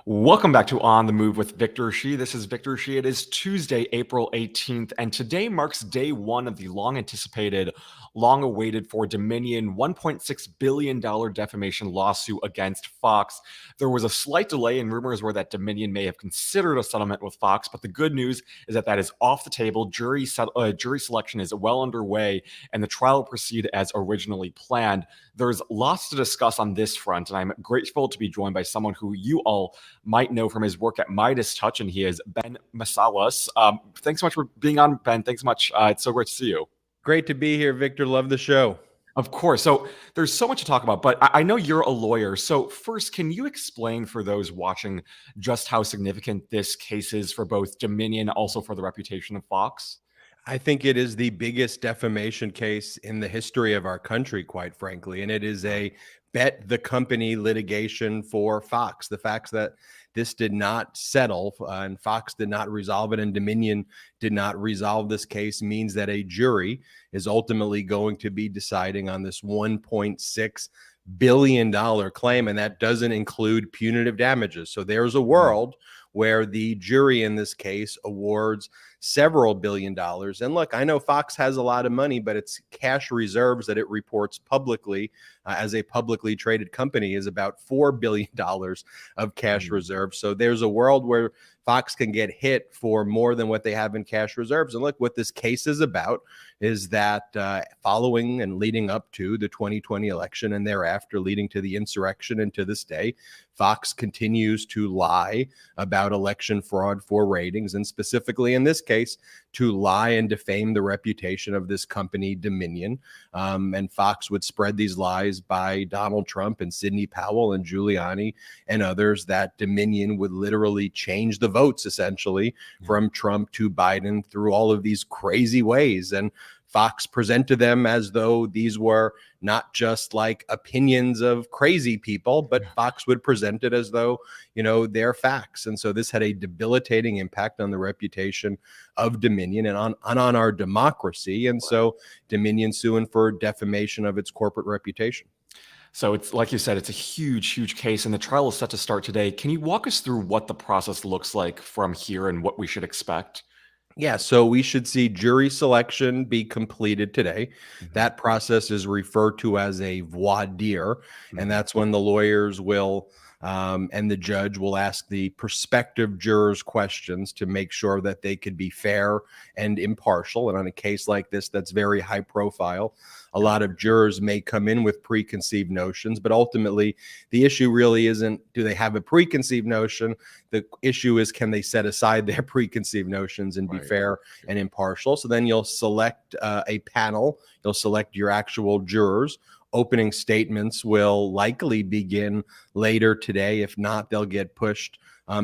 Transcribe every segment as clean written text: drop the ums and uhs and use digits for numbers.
Welcome back to On the Move with Victor Shi. This is Victor Shi. It is Tuesday, April 18th, and today marks day one of the long anticipated, long awaited for Dominion $1.6 billion defamation lawsuit against Fox. There was a slight delay, and rumors were that Dominion may have considered a settlement with Fox, but the good news is that is off the table. Jury selection is well underway, and the trial will proceed as originally planned. There's lots to discuss on this front, and I'm grateful to be joined by someone who you all might know from his work at MeidasTouch, and he is Ben Meiselas. Thanks so much for being on, Ben. Thanks so much. It's so great to see you. Great to be here, Victor. Love the show. Of course. So there's so much to talk about, but I know you're a lawyer. So first, can you explain for those watching just how significant this case is for both Dominion, also for the reputation of Fox? I think it is the biggest defamation case in the history of our country, quite frankly. And it is a bet the company litigation for Fox. The fact that this did not settle and Fox did not resolve it and Dominion did not resolve this case means that a jury is ultimately going to be deciding on this $1.6 billion claim. And that doesn't include punitive damages. So there's a world where the jury in this case awards several $billion. And look, I know Fox has a lot of money, but its cash reserves that it reports publicly as a publicly traded company is about $4 billion of cash reserves. So there's a world where Fox can get hit for more than what they have in cash reserves. And look, what this case is about is that following and leading up to the 2020 election and thereafter leading to the insurrection and to this day, Fox continues to lie about election fraud for ratings, and specifically in this case, to lie and defame the reputation of this company, Dominion. And Fox would spread these lies by Donald Trump and Sidney Powell and Giuliani and others that Dominion would literally change the votes, essentially, from Trump to Biden through all of these crazy ways. And Fox presented them as though these were not just like opinions of crazy people, but Fox would present it as though, they're facts. And so this had a debilitating impact on the reputation of Dominion and on our democracy. And so Dominion suing for defamation of its corporate reputation. So it's like you said, it's a huge, huge case, and the trial is set to start today. Can you walk us through what the process looks like from here and what we should expect? Yeah, so we should see jury selection be completed today. That process is referred to as a voir dire, and that's when the lawyers will and the judge will ask the prospective jurors questions to make sure that they could be fair and impartial. And on a case like this, that's very high profile. A lot of jurors may come in with preconceived notions, but ultimately the issue really isn't, do they have a preconceived notion? The issue is, can they set aside their preconceived notions and be fair and impartial? So then you'll select a panel, you'll select your actual jurors. Opening statements will likely begin later today. If not, they'll get pushed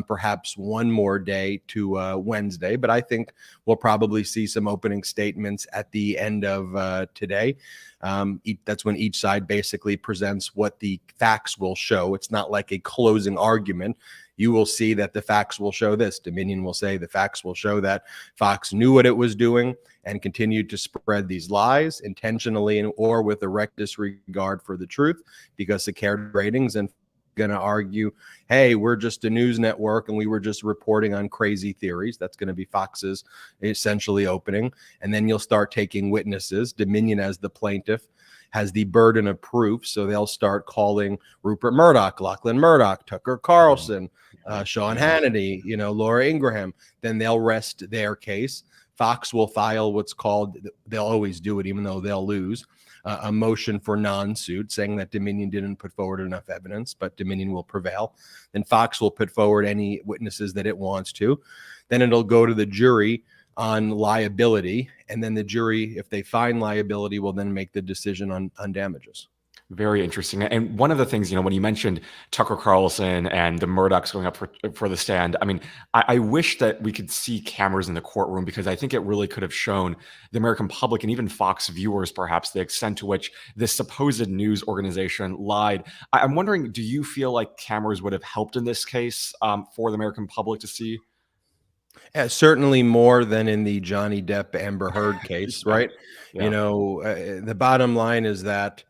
perhaps one more day to Wednesday. But I think we'll probably see some opening statements at the end of today. That's when each side basically presents what the facts will show. It's not like a closing argument. You will see that the facts will show this. Dominion will say the facts will show that Fox knew what it was doing and continued to spread these lies intentionally or with a reckless disregard for the truth because it cared ratings, and going to argue, hey, we're just a news network and we were just reporting on crazy theories. That's going to be Fox's essentially opening. And then you'll start taking witnesses. Dominion, as the plaintiff, has the burden of proof. So they'll start calling Rupert Murdoch, Lachlan Murdoch, Tucker Carlson, Sean Hannity, Laura Ingraham. Then they'll rest their case. Fox will file what's called, they'll always do it even though they'll lose, a motion for non-suit, saying that Dominion didn't put forward enough evidence, but Dominion will prevail. Then Fox will put forward any witnesses that it wants to. Then it'll go to the jury on liability, and then the jury, if they find liability, will then make the decision on damages. Very interesting. And one of the things, when you mentioned Tucker Carlson and the Murdochs going up for the stand, I mean, I wish that we could see cameras in the courtroom, because I think it really could have shown the American public and even Fox viewers, perhaps, the extent to which this supposed news organization lied. I'm wondering, do you feel like cameras would have helped in this case for the American public to see? Certainly more than in the Johnny Depp Amber Heard case, right? Yeah. The bottom line is that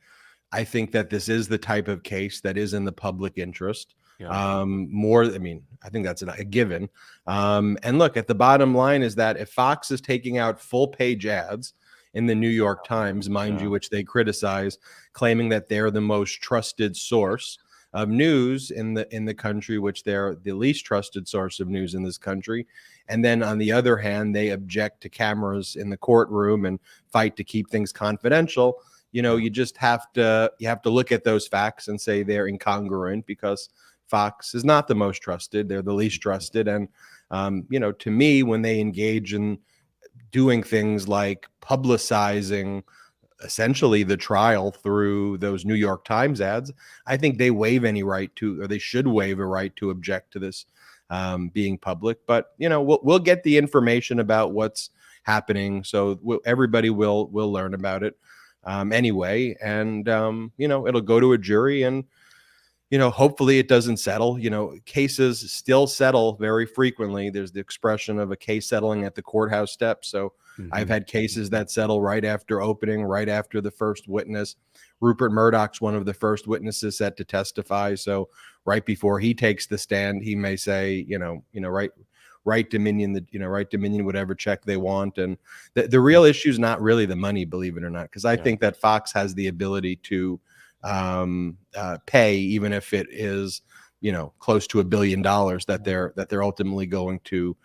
I think that this is the type of case that is in the public interest. Yeah. More, I mean, I think that's a given. And look, at the bottom line is that if Fox is taking out full page ads in the New York Times, mind you, which they criticize, claiming that they're the most trusted source of news in the country, which they're the least trusted source of news in this country. And then on the other hand, they object to cameras in the courtroom and fight to keep things confidential. You just have to look at those facts and say they're incongruent, because Fox is not the most trusted. They're the least trusted. And, to me, when they engage in doing things like publicizing essentially the trial through those New York Times ads, I think they waive any right to, or they should waive a right to object to this being public. But, we'll get the information about what's happening. So everybody will learn about it anyway. And, it'll go to a jury, and hopefully it doesn't settle. Cases still settle very frequently. There's the expression of a case settling at the courthouse steps. So I've had cases that settle right after opening, right after the first witness. Rupert Murdoch's one of the first witnesses set to testify. So right before he takes the stand, he may say, right Dominion, right Dominion, whatever check they want. And the real issue is not really the money, believe it or not, because I think that Fox has the ability to pay, even if it is close to $1 billion that they're ultimately going to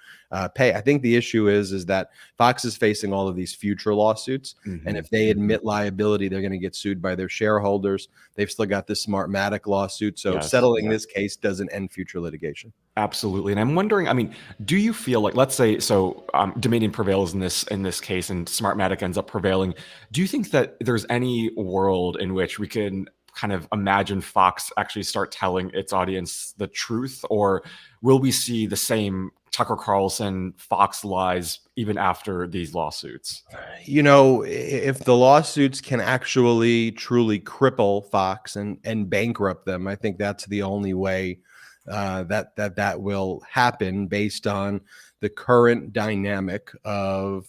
pay. I think the issue is that Fox is facing all of these future lawsuits, and if they admit liability, they're going to get sued by their shareholders. They've still got this Smartmatic lawsuit, so settling this case doesn't end future litigation. Absolutely. And I'm wondering, I mean, do you feel like, let's say, so Dominion prevails in this case and Smartmatic ends up prevailing. Do you think that there's any world in which we can kind of imagine Fox actually start telling its audience the truth, or will we see the same Tucker Carlson Fox lies even after these lawsuits? If the lawsuits can actually truly cripple Fox and bankrupt them, I think that's the only way that will happen, based on the current dynamic of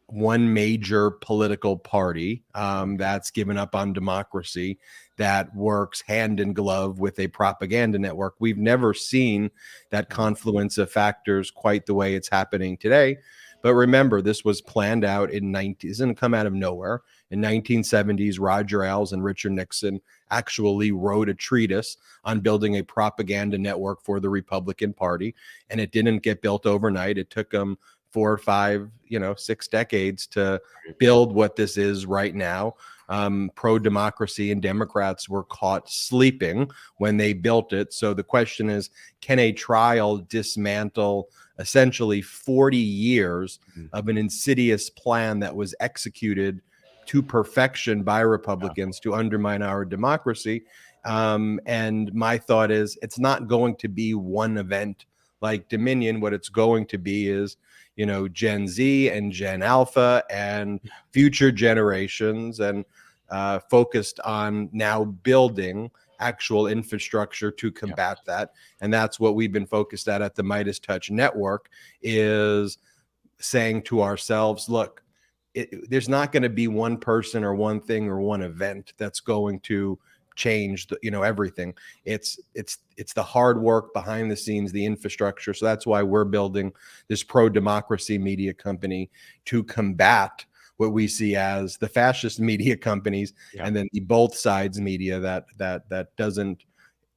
one major political party that's given up on democracy, that works hand in glove with a propaganda network. We've never seen that confluence of factors quite the way it's happening today. But remember, this was planned out it didn't come out of nowhere. In 1970s, Roger Ailes and Richard Nixon actually wrote a treatise on building a propaganda network for the Republican Party, and it didn't get built overnight. It took them 4 or 5, 6 decades to build what this is right now. Pro-democracy and Democrats were caught sleeping when they built it. So the question is, can a trial dismantle essentially 40 years of an insidious plan that was executed to perfection by Republicans to undermine our democracy? And my thought is, it's not going to be one event like Dominion. What it's going to be is, Gen Z and Gen Alpha and future generations, and focused on now building actual infrastructure to combat that. And that's what we've been focused at the MeidasTouch network, is saying to ourselves, look, there's not going to be one person or one thing or one event that's going to change everything. It's the hard work behind the scenes, the infrastructure. So that's why we're building this pro-democracy media company to combat what we see as the fascist media companies, and then the both sides media that doesn't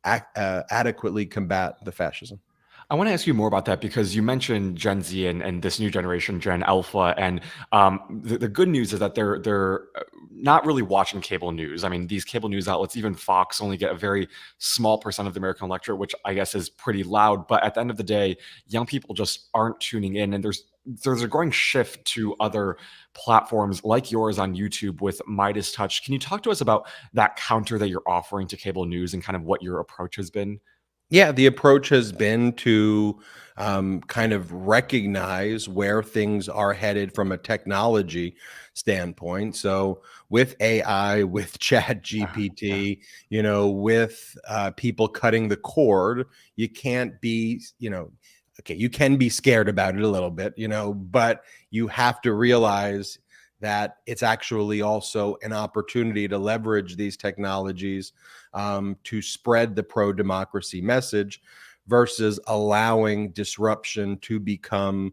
adequately combat the fascism. I want to ask you more about that, because you mentioned Gen Z and this new generation, Gen Alpha, and the good news is that they're not really watching cable news. I mean, these cable news outlets, even Fox, only get a very small percent of the American electorate, which I guess is pretty loud. But at the end of the day, young people just aren't tuning in, and there's a growing shift to other platforms like yours on YouTube with MeidasTouch. Can you talk to us about that counter that you're offering to cable news and kind of what your approach has been? Yeah, the approach has been to kind of recognize where things are headed from a technology standpoint. So with AI, with Chat GPT, with people cutting the cord, you can't be, okay, you can be scared about it a little bit, but you have to realize that it's actually also an opportunity to leverage these technologies to spread the pro-democracy message versus allowing disruption to become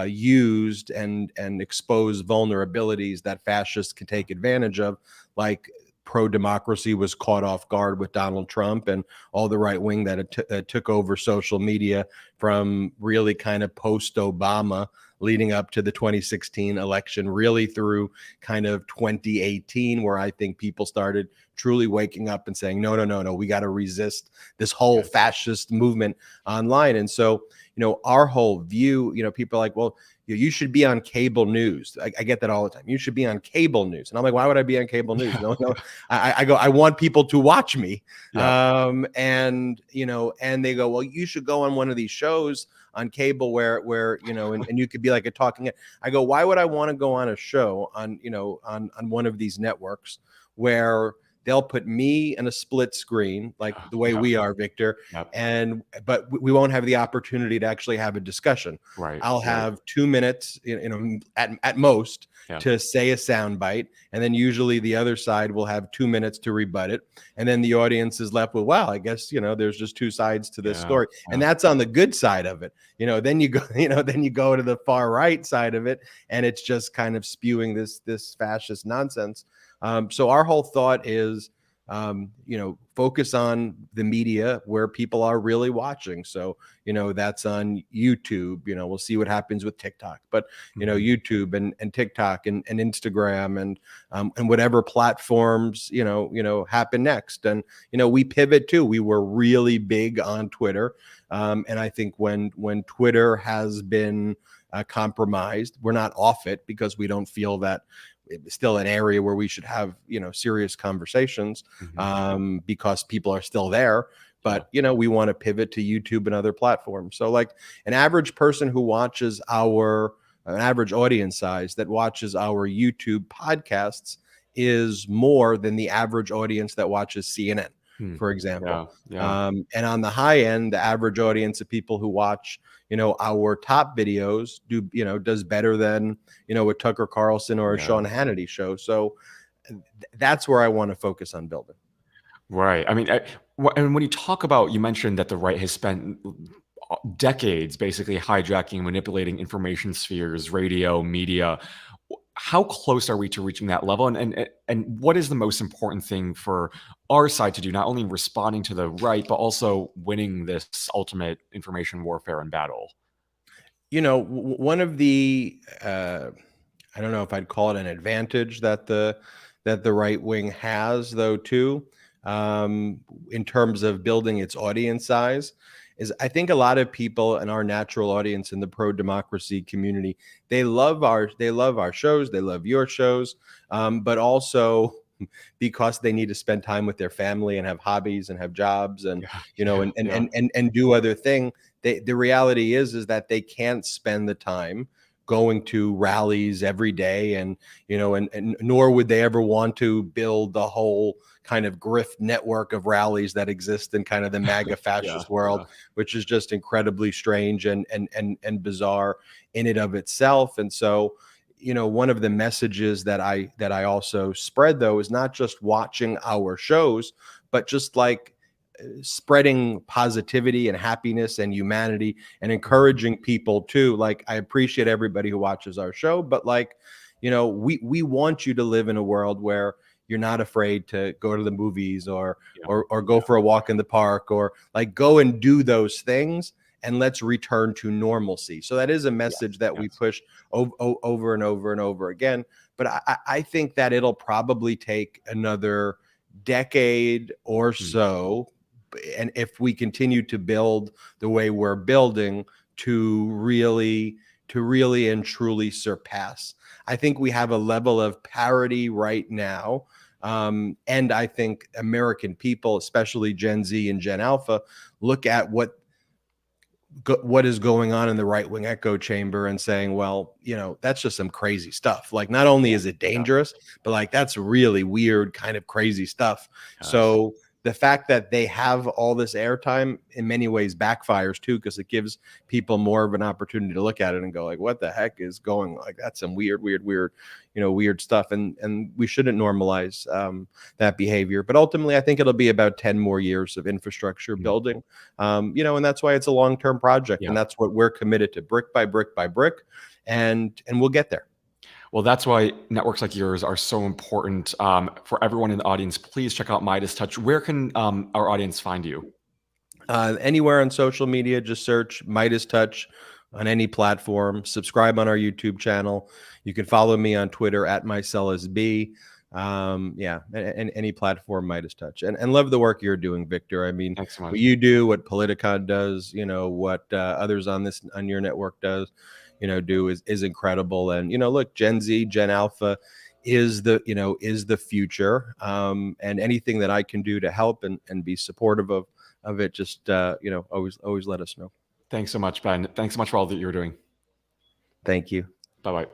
used and expose vulnerabilities that fascists can take advantage of, like pro-democracy was caught off guard with Donald Trump and all the right wing that took over social media from really kind of post-Obama leading up to the 2016 election, really through kind of 2018, where I think people started truly waking up and saying, no, we got to resist this whole fascist movement online. And so, our whole view, people are like, well, you should be on cable news. I get that all the time. You should be on cable news. And I'm like, why would I be on cable news? No. I go, I want people to watch me. Yeah. And they go, well, you should go on one of these shows on cable where and you could be like a talking head. I go, why would I want to go on a show on one of these networks where they'll put me in a split screen like the way we are, Victor, but we won't have the opportunity to actually have a discussion. Right. I'll have 2 minutes, at most, to say a sound bite, and then usually the other side will have 2 minutes to rebut it, and then the audience is left with, wow, I guess there's just two sides to this story, and that's on the good side of it. Then you go, then you go to the far right side of it, and it's just kind of spewing this fascist nonsense. So our whole thought is, focus on the media where people are really watching. So, that's on YouTube. We'll see what happens with TikTok, but YouTube and TikTok and Instagram and whatever platforms happen next. And we pivot too. We were really big on Twitter, and I think when Twitter has been compromised, we're not off it because we don't feel that it's still an area where we should have serious conversations because people are still there, but we want to pivot to YouTube and other platforms. So like an average person who watches an average audience size that watches our YouTube podcasts is more than the average audience that watches CNN, for example. And on the high end, the average audience of people who watch our top videos does better than a Tucker Carlson or a Sean Hannity show. So that's where I want to focus on building. Right. I mean, and when you talk about, you mentioned that the right has spent decades basically hijacking, manipulating information spheres, radio, media. How close are we to reaching that level? And what is the most important thing for our side to do, not only responding to the right, but also winning this ultimate information warfare and battle? One of the, I don't know if I'd call it an advantage that the right wing has, though, too, in terms of building its audience size, is I think a lot of people in our natural audience in the pro-democracy community, they love our shows, they love your shows, but also because they need to spend time with their family and have hobbies and have jobs and and do other things. The reality is that they can't spend the time going to rallies every day, and nor would they ever want to build the whole kind of grift network of rallies that exist in kind of the MAGA fascist world, which is just incredibly strange and bizarre in and of itself. And so, one of the messages that I also spread, though, is not just watching our shows, but just like spreading positivity and happiness and humanity and encouraging people too. Like, I appreciate everybody who watches our show, but we want you to live in a world where you're not afraid to go to the movies or go for a walk in the park, or like go and do those things, and let's return to normalcy. So that is a message that we push over and over and over again. But I think that it'll probably take another decade or so, and if we continue to build the way we're building, to really and truly surpass. I think we have a level of parity right now. And I think American people, especially Gen Z and Gen Alpha, look at what is going on in the right-wing echo chamber and saying, well, that's just some crazy stuff. Like, not only is it dangerous, but like, that's really weird kind of crazy stuff. So the fact that they have all this airtime in many ways backfires too, because it gives people more of an opportunity to look at it and go like, what the heck is going, like, that's some weird stuff. And we shouldn't normalize that behavior. But ultimately, I think it'll be about 10 more years of infrastructure building, and that's why it's a long-term project. Yeah. And that's what we're committed to, brick by brick by brick. And we'll get there. Well, that's why networks like yours are so important. For everyone in the audience, please check out MeidasTouch. Where can our audience find you? Anywhere on social media, just search MeidasTouch on any platform. Subscribe on our YouTube channel. You can follow me on Twitter at MeiselasB. And any platform, MeidasTouch. And love the work you're doing, Victor. I mean, Thanks so much. what you do, what Politicon does, what others on your network do is incredible. And look, Gen Z, Gen Alpha is the future. And anything that I can do to help and be supportive of it, just always let us know. Thanks so much, Ben. Thanks so much for all that you're doing. Thank you. Bye-bye.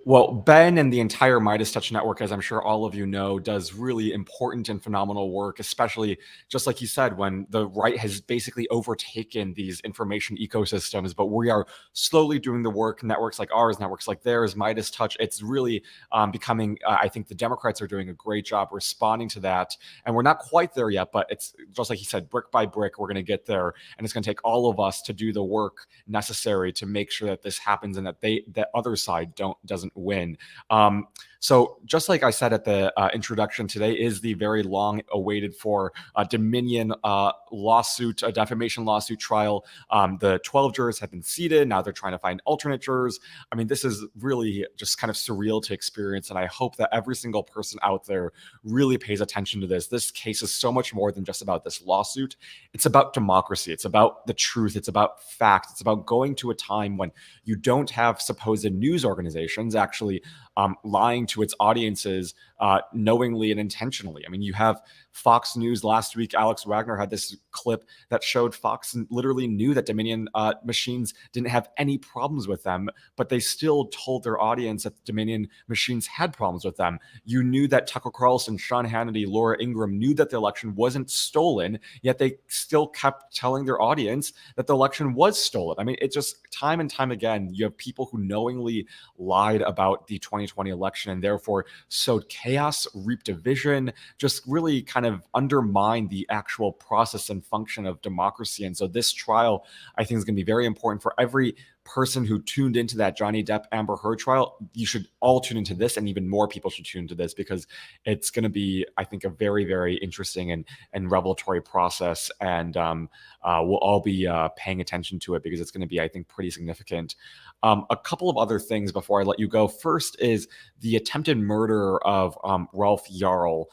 Well, Ben and the entire MeidasTouch network, as I'm sure all of you know, does really important and phenomenal work, especially just like you said, when the right has basically overtaken these information ecosystems. But we are slowly doing the work, networks like ours, networks like theirs, MeidasTouch. It's really becoming, I think the Democrats are doing a great job responding to that. And we're not quite there yet, but it's just like he said, brick by brick, we're going to get there. And it's going to take all of us to do the work necessary to make sure that this happens and that that other side doesn't win. So just like I said at the introduction, today is the very long awaited for Dominion lawsuit, a defamation lawsuit trial. The 12 jurors have been seated. Now they're trying to find alternate jurors. I mean, this is really just kind of surreal to experience. And I hope that every single person out there really pays attention to this. This case is so much more than just about this lawsuit. It's about democracy. It's about the truth. It's about facts. It's about going to a time when you don't have supposed news organizations actually lying to its audiences knowingly and intentionally. I mean, you have Fox News last week. Alex Wagner had this clip that showed Fox literally knew that Dominion machines didn't have any problems with them, but they still told their audience that Dominion machines had problems with them. You knew that Tucker Carlson, Sean Hannity, Laura Ingraham knew that the election wasn't stolen, yet they still kept telling their audience that the election was stolen. I mean, it just time and time again, you have people who knowingly lied about the 2020 election and therefore sowed chaos, reaped division, just really kind of undermined the actual process and function of democracy. And so this trial, I think, is going to be very important for every person who tuned into that Johnny Depp Amber Heard trial. You should all tune into this, and even more people should tune into this, because it's going to be, I think, a very, very interesting and revelatory process. And we'll all be paying attention to it because it's going to be, I think, pretty significant. A couple of other things before I let you go. First is the attempted murder of Ralph Yarl.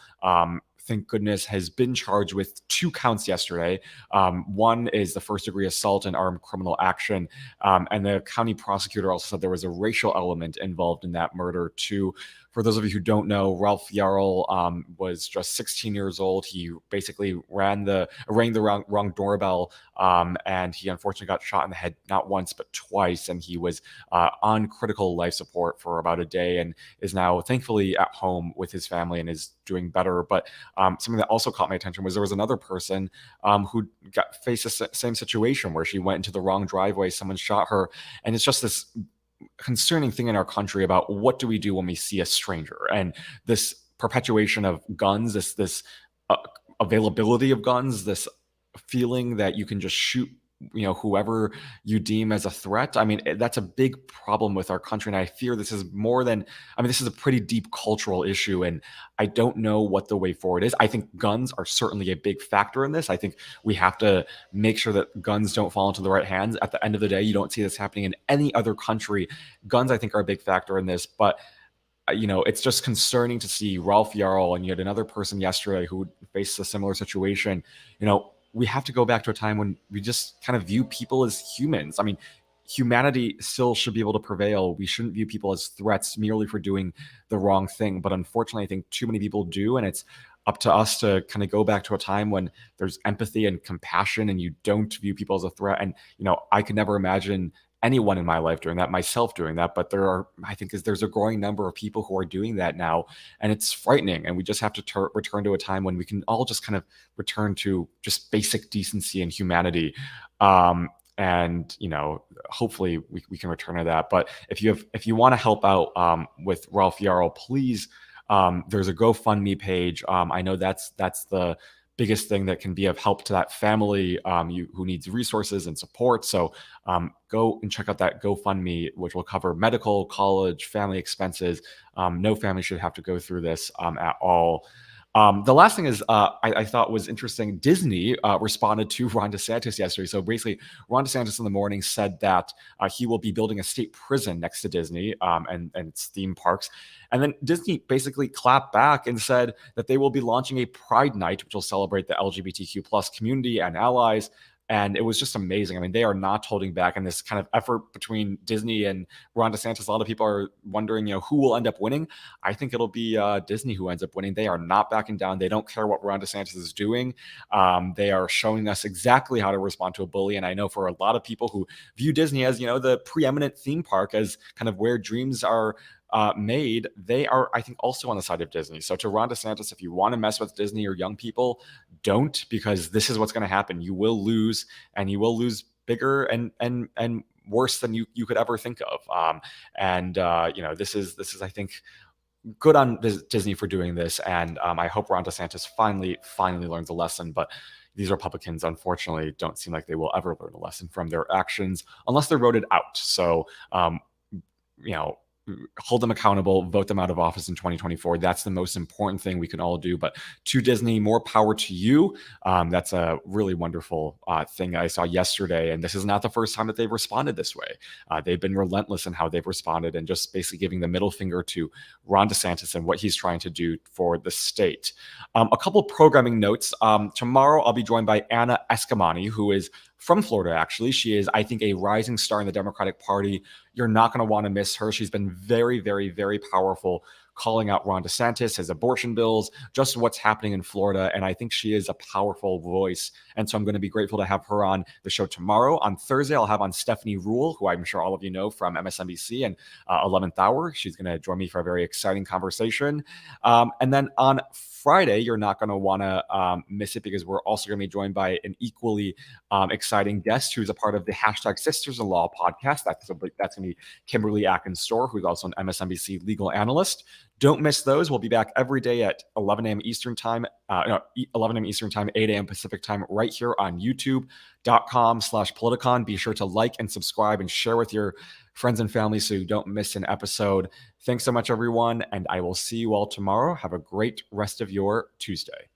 Thank goodness, has been charged with 2 counts yesterday. One is the first-degree assault and armed criminal action. And the county prosecutor also said there was a racial element involved in that murder, too. For those of you who don't know, Ralph Yarl was just 16 years old. He basically rang the wrong doorbell, and he unfortunately got shot in the head not once but twice. And he was on critical life support for about a day and is now thankfully at home with his family and is doing better. But something that also caught my attention was there was another person who faced the same situation where she went into the wrong driveway, someone shot her, and it's just this concerning thing in our country about what do we do when we see a stranger, and this perpetuation of guns, this availability of guns, this feeling that you can just shoot whoever you deem as a threat. I mean, that's a big problem with our country, and I fear this is more than, I mean, this is a pretty deep cultural issue, and I don't know what the way forward is. I think guns are certainly a big factor in this. I think we have to make sure that guns don't fall into the right hands. At the end of the day, you don't see this happening in any other country. Guns, I think, are a big factor in this, but it's just concerning to see Ralph Yarl, and you had another person yesterday who faced a similar situation. We have to go back to a time when we just kind of view people as humans. I mean, humanity still should be able to prevail. We shouldn't view people as threats merely for doing the wrong thing. But unfortunately, I think too many people do. And it's up to us to kind of go back to a time when there's empathy and compassion and you don't view people as a threat. And, I could never imagine anyone in my life doing that, myself doing that, but I think there's a growing number of people who are doing that now, and it's frightening. And we just have to return to a time when we can all just kind of return to just basic decency and humanity. And hopefully we can return to that. But if you want to help out with Ralph Yarl, please, there's a GoFundMe page. I know that's the biggest thing that can be of help to that family who needs resources and support. So go and check out that GoFundMe, which will cover medical, college, family expenses. No family should have to go through this at all. The last thing is I thought was interesting. Disney responded to Ron DeSantis yesterday. So basically, Ron DeSantis in the morning said that he will be building a state prison next to Disney and its theme parks. And then Disney basically clapped back and said that they will be launching a Pride Night, which will celebrate the LGBTQ plus community and allies. And it was just amazing. I mean, they are not holding back in this kind of effort between Disney and Ron DeSantis. A lot of people are wondering, who will end up winning. I think it'll be Disney who ends up winning. They are not backing down. They don't care what Ron DeSantis is doing. They are showing us exactly how to respond to a bully. And I know for a lot of people who view Disney as, the preeminent theme park, as kind of where dreams are made, they are, I think, also on the side of Disney. So to Ron DeSantis, if you want to mess with Disney or young people, don't, because this is what's going to happen. You will lose, and you will lose bigger and worse than you could ever think of. This is I think good on Disney for doing this, and I hope Ron DeSantis finally learns a lesson. But these Republicans, unfortunately, don't seem like they will ever learn a lesson from their actions unless they're voted out. So hold them accountable, vote them out of office in 2024. That's the most important thing we can all do. But to Disney, more power to you. That's a really wonderful thing I saw yesterday. And this is not the first time that they've responded this way. They've been relentless in how they've responded, and just basically giving the middle finger to Ron DeSantis and what he's trying to do for the state. A couple programming notes. Tomorrow, I'll be joined by Anna Eskamani, who is from Florida, actually. She is, I think, a rising star in the Democratic Party. You're not going to want to miss her. She's been very, very, very powerful, calling out Ron DeSantis, his abortion bills, just what's happening in Florida. And I think she is a powerful voice. And so I'm going to be grateful to have her on the show tomorrow. On Thursday, I'll have on Stephanie Ruhle, who I'm sure all of you know from MSNBC and 11th Hour. She's going to join me for a very exciting conversation. And then on Friday, you're not going to want to miss it, because we're also going to be joined by an equally exciting guest who's a part of the #Sisters-in-Law podcast. That's going to be Kimberly Atkins-Storr, who's also an MSNBC legal analyst. Don't miss those. We'll be back every day at 11 a.m. Eastern time, 11 a.m. Eastern time, 8 a.m. Pacific time, right here on youtube.com/Politicon. Be sure to like and subscribe and share with your friends and family so you don't miss an episode. Thanks so much, everyone, and I will see you all tomorrow. Have a great rest of your Tuesday.